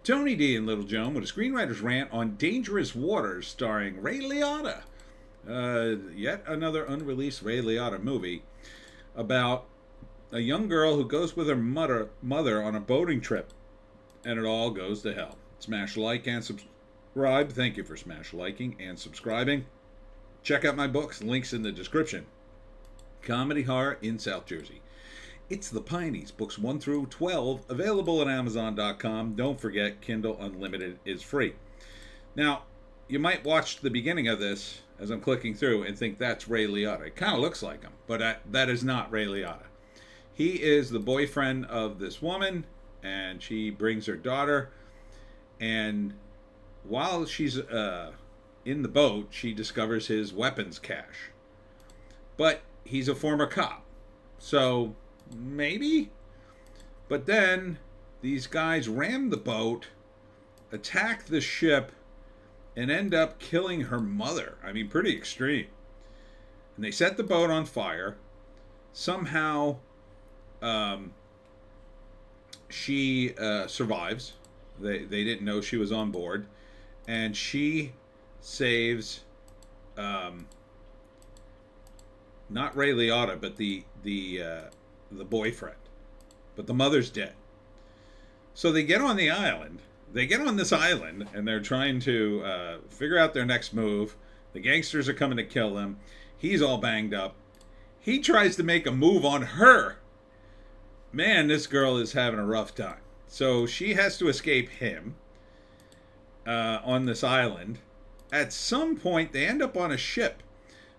Tony D and Little Joan with a screenwriter's rant on Dangerous Waters starring Ray Liotta. Yet another unreleased Ray Liotta movie about a young girl who goes with her mother on a boating trip, and it all goes to hell. Smash like and subscribe. Thank you for smash liking and subscribing. Check out my books, links in the description. Comedy Horror in South Jersey. It's the Pineys, books 1 through 12, available at Amazon.com. Don't forget, Kindle Unlimited is free. Now, you might watch the beginning of this as I'm clicking through and think that's Ray Liotta. It kind of looks like him, but that is not Ray Liotta. He is the boyfriend of this woman, and she brings her daughter, and while she's in the boat, she discovers his weapons cache. But he's a former cop, so maybe? But then these guys ram the boat, attack the ship, and end up killing her mother. I mean, pretty extreme. And they set the boat on fire. Somehow, she survives. They didn't know she was on board. And she saves not Ray Liotta, but the boyfriend. But the mother's dead. So they get on the island. They get on this island, and they're trying to figure out their next move. The gangsters are coming to kill them. He's all banged up. He tries to make a move on her. Man, this girl is having a rough time. So she has to escape him on this island. At some point, they end up on a ship.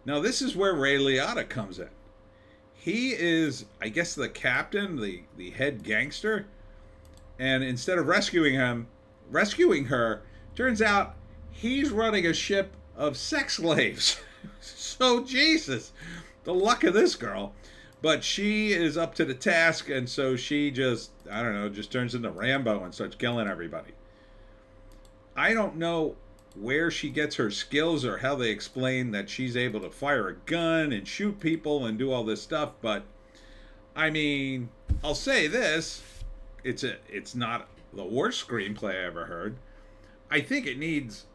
Now, this is where Ray Liotta comes in. He is, I guess, the captain, the head gangster. And instead of rescuing her, turns out he's running a ship of sex slaves. So, Jesus, the luck of this girl. But she is up to the task, and so she just turns into Rambo and starts killing everybody. I don't know where she gets her skills or how they explain that she's able to fire a gun and shoot people and do all this stuff, but I mean, I'll say this, it's not the worst screenplay I ever heard. I think it needs,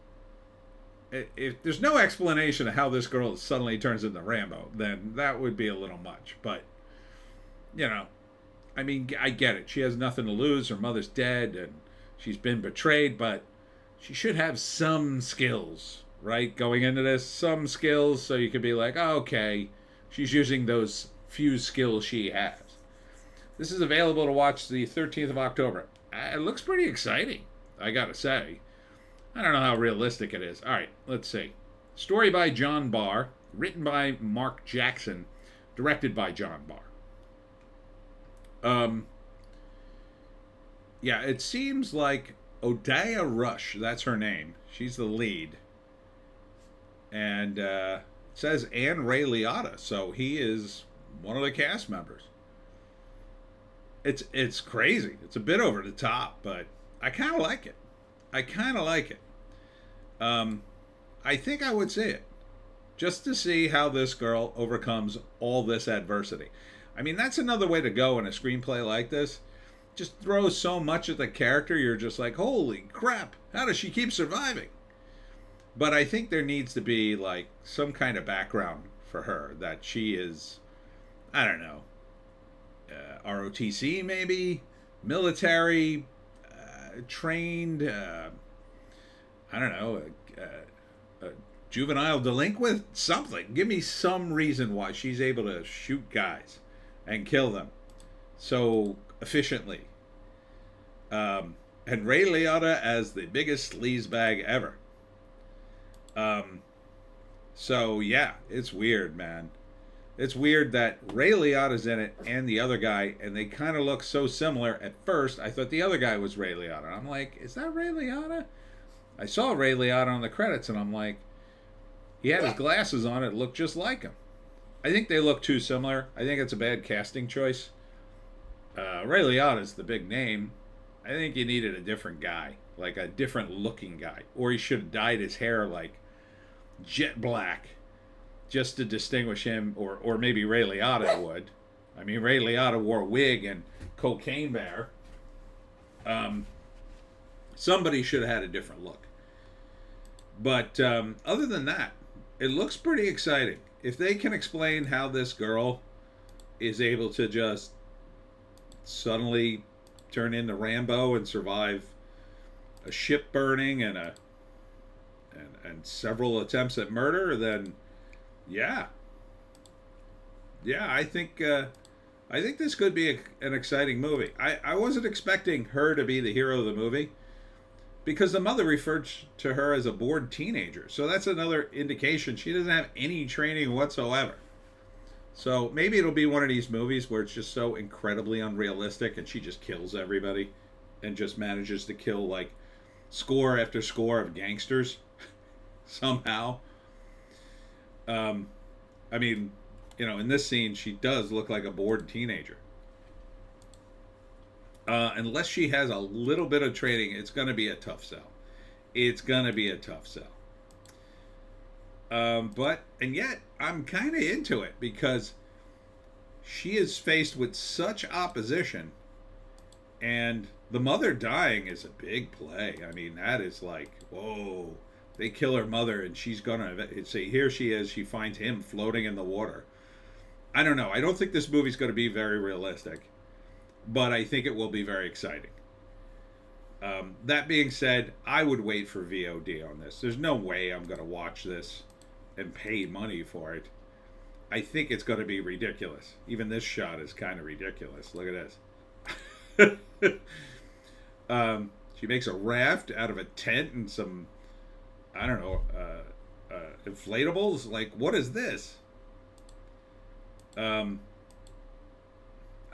if there's no explanation of how this girl suddenly turns into Rambo, then that would be a little much. But, you know, I mean, I get it. She has nothing to lose. Her mother's dead and she's been betrayed, but she should have some skills, right? Going into this, some skills so you could be like, oh, okay, she's using those few skills she has. This is available to watch the 13th of October. It looks pretty exciting, I gotta say. I don't know how realistic it is. All right, let's see. Story by John Barr, written by Mark Jackson, directed by John Barr. Yeah, it seems like Odysee Rush, that's her name. She's the lead. And it says and Ray Liotta, so he is one of the cast members. It's crazy. It's a bit over the top, but I kind of like it. I think I would see it. Just to see how this girl overcomes all this adversity. I mean, that's another way to go in a screenplay like this. Just throws so much at the character, you're just like, holy crap, how does she keep surviving? But I think there needs to be like some kind of background for her, that she is, I don't know, ROTC maybe, military, trained, I don't know, a juvenile delinquent, something. Give me some reason why she's able to shoot guys and kill them so efficiently. And Ray Liotta as the biggest sleazebag ever. So yeah, it's weird, man. It's weird that Ray Liotta's in it and the other guy, and they kind of look so similar. At first, I thought the other guy was Ray Liotta. I'm like, is that Ray Liotta? I saw Ray Liotta on the credits, and I'm like, he had his glasses on. It looked just like him. I think they look too similar. I think it's a bad casting choice. Ray Liotta's the big name. I think you needed a different guy, like a different looking guy. Or he should have dyed his hair like jet black just to distinguish him, or maybe Ray Liotta would. I mean, Ray Liotta wore a wig and Cocaine Bear. Somebody should have had a different look. But other than that, it looks pretty exciting. If they can explain how this girl is able to just suddenly turn into Rambo and survive a ship burning and several attempts at murder, then yeah, I think this could be an exciting movie. I wasn't expecting her to be the hero of the movie because the mother referred to her as a bored teenager. So that's another indication she doesn't have any training whatsoever. So maybe it'll be one of these movies where it's just so incredibly unrealistic and she just kills everybody and just manages to kill like score after score of gangsters somehow. I mean, in this scene, she does look like a bored teenager. Unless she has a little bit of training, it's going to be a tough sell. It's going to be a tough sell. And yet, I'm kind of into it because she is faced with such opposition, and the mother dying is a big play. I mean, that is like, whoa. They kill her mother, and she's going to say, here she is. She finds him floating in the water. I don't know. I don't think this movie's going to be very realistic, but I think it will be very exciting. That being said, I would wait for VOD on this. There's no way I'm going to watch this and pay money for it. I think it's going to be ridiculous. Even this shot is kind of ridiculous. Look at this. She makes a raft out of a tent and some, I don't know, inflatables. Like, what is this? I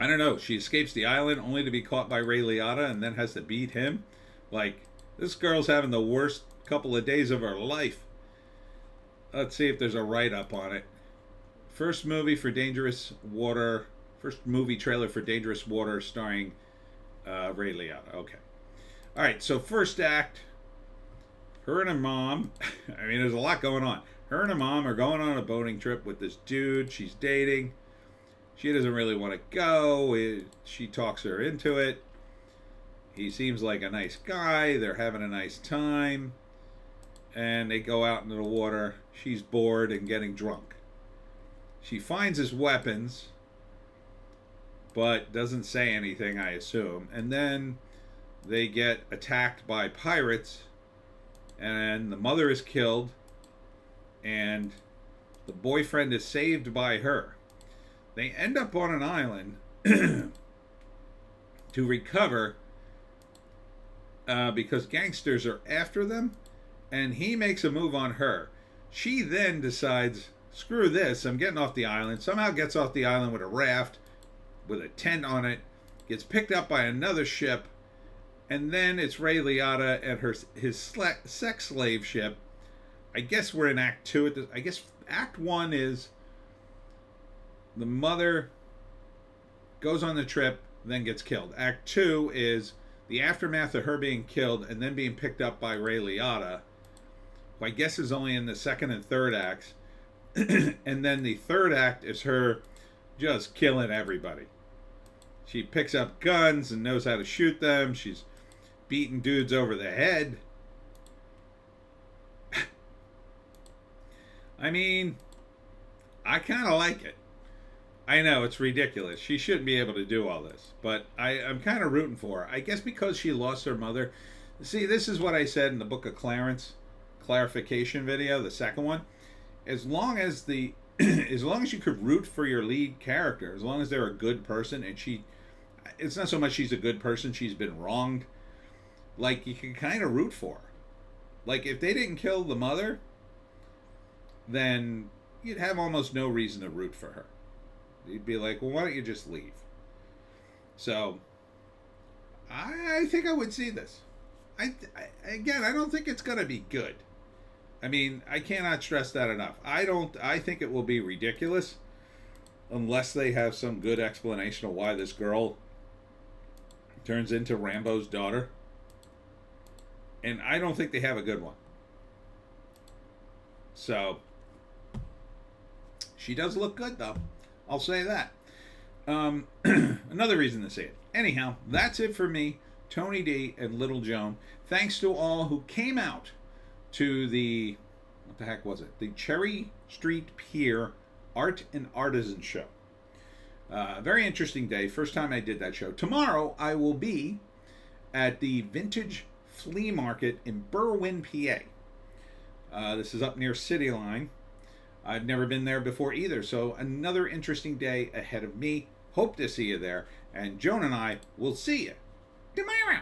don't know. She escapes the island only to be caught by Ray Liotta and then has to beat him. Like, this girl's having the worst couple of days of her life. Let's see if there's a write-up on it. First movie trailer for Dangerous Water starring Ray Liotta. Okay. All right, so first act, her and her mom, I mean, there's a lot going on. Her and her mom are going on a boating trip with this dude she's dating. She doesn't really want to go. She talks her into it. He seems like a nice guy. They're having a nice time. And they go out into the water. She's bored and getting drunk. She finds his weapons, but doesn't say anything, I assume. And then they get attacked by pirates, and the mother is killed, and the boyfriend is saved by her. They end up on an island to recover because gangsters are after them, and he makes a move on her. She then decides, screw this, I'm getting off the island. Somehow gets off the island with a raft with a tent on it, gets picked up by another ship, and then it's Ray Liotta and his sex slave ship. I guess we're in Act 2. I guess Act 1 is the mother goes on the trip, then gets killed. Act 2 is the aftermath of her being killed and then being picked up by Ray Liotta, who I guess is only in the second and third acts. And then the third act is her just killing everybody. She picks up guns and knows how to shoot them. She's beating dudes over the head. I mean, I kind of like it. I know, it's ridiculous. She shouldn't be able to do all this. But I'm kind of rooting for her. I guess because she lost her mother. See, this is what I said in the Book of Clarence clarification video, the second one. As long as as long as you could root for your lead character, as long as they're a good person, and it's not so much she's a good person, she's been wronged. Like, you can kind of root for her. Like, if they didn't kill the mother, then you'd have almost no reason to root for her. You'd be like, well, why don't you just leave? So, I think I would see this. Again, I don't think it's going to be good. I mean, I cannot stress that enough. I think it will be ridiculous unless they have some good explanation of why this girl turns into Rambo's daughter. And I don't think they have a good one. So, she does look good, though. I'll say that. Another reason to see it. Anyhow, that's it for me. Tony D, and Little Joan. Thanks to all who came out to the, what the heck was it? The Cherry Street Pier Art and Artisan Show. Very interesting day. First time I did that show. Tomorrow I will be at the Vintage Flea Market in Berwyn, PA. This is up near City Line. I've never been there before either, so another interesting day ahead of me. Hope to see you there, and Joan and I will see you tomorrow.